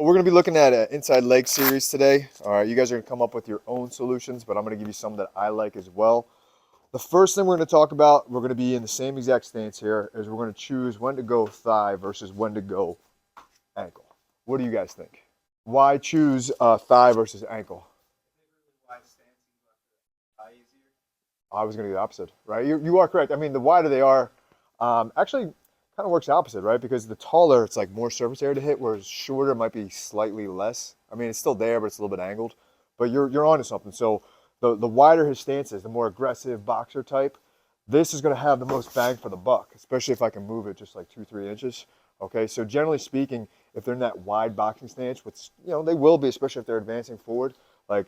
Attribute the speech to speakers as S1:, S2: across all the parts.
S1: Well, we're going to be looking at an inside leg series today. All right, you guys are going to come up with your own solutions, but I'm going to give you some that I like as well. The first thing we're going to talk about, we're going to be in the same exact stance here, is we're going to choose when to go thigh versus when to go ankle. What do you guys think? Why choose thigh versus ankle? I was going to do the opposite, right? You are correct. I mean, the wider they are, actually kind of works opposite, right? Because the taller, it's like more surface area to hit, whereas shorter might be slightly less. I mean, it's still there, but it's a little bit angled. But you're onto something. So the wider his stance is, the more aggressive boxer type, this is going to have the most bang for the buck, especially if I can move it just like 2-3 inches. Okay, so generally speaking, if they're in that wide boxing stance, which they will be, especially if they're advancing forward, like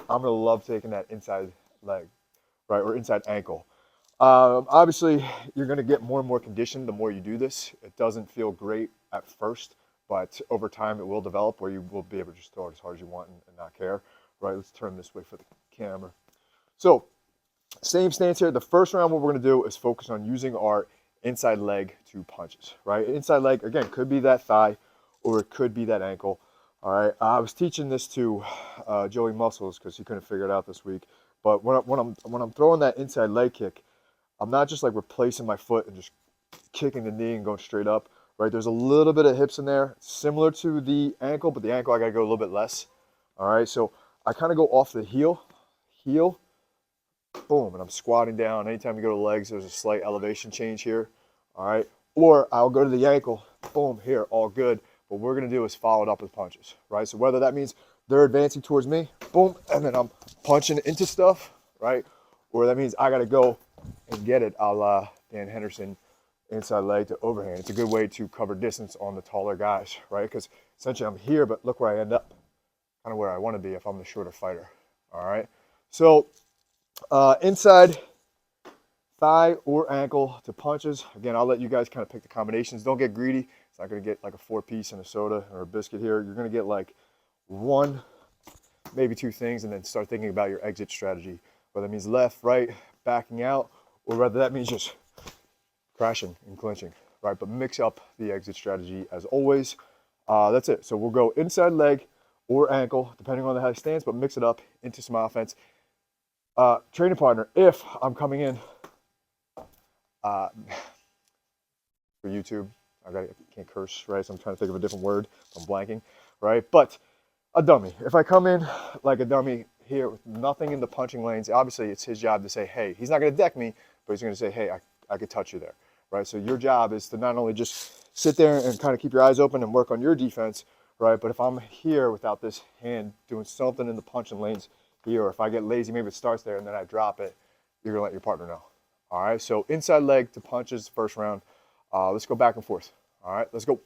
S1: I'm gonna love taking that inside leg, right, or inside ankle. Obviously, you're going to get more and more conditioned the more you do this. It doesn't feel great at first, but over time it will develop where you will be able to just throw it as hard as you want and not care. Right, let's turn this way for the camera. So, same stance here. The first round, what we're going to do is focus on using our inside leg to punches. Right, inside leg, again, could be that thigh or it could be that ankle. All right, I was teaching this to Joey Muscles because he couldn't figure it out this week. But when I'm throwing that inside leg kick, I'm not just like replacing my foot and just kicking the knee and going straight up, right? There's a little bit of hips in there, similar to the ankle, but the ankle I gotta go a little bit less. All right, so I kind of go off the heel, boom, and I'm squatting down. Anytime you go to legs, there's a slight elevation change here. All right, or I'll go to the ankle, boom, here, all good. What we're gonna do is follow it up with punches, right? So whether that means they're advancing towards me, boom, and then I'm punching into stuff, right? Or that means I gotta go and get it a la Dan Henderson inside leg to overhand. It's a good way to cover distance on the taller guys, right? Because essentially I'm here, but look where I end up, kind of where I want to be if I'm the shorter fighter. All right. So inside thigh or ankle to punches. Again, I'll let you guys kind of pick the combinations. Don't get greedy. It's not going to get like a 4-piece and a soda or a biscuit here. You're going to get like one, maybe two things, and then start thinking about your exit strategy. Whether that means left, right, backing out, or whether that means just crashing and clinching, right? But mix up the exit strategy as always. That's it. So we'll go inside leg or ankle, depending on the head stance, but mix it up into some offense. Training partner, if I'm coming in for YouTube, I can't curse, right? So I'm trying to think of a different word. I'm blanking, right? But a dummy. If I come in like a dummy here with nothing in the punching lanes, obviously it's his job to say, hey, he's not going to deck me, but he's going to say, hey, I could touch you there, right? So your job is to not only just sit there and kind of keep your eyes open and work on your defense, right? But if I'm here without this hand doing something in the punching lanes here, or if I get lazy, maybe it starts there and then I drop it, you're going to let your partner know. All right, so inside leg to punches, first round. Let's go back and forth. All right, let's go.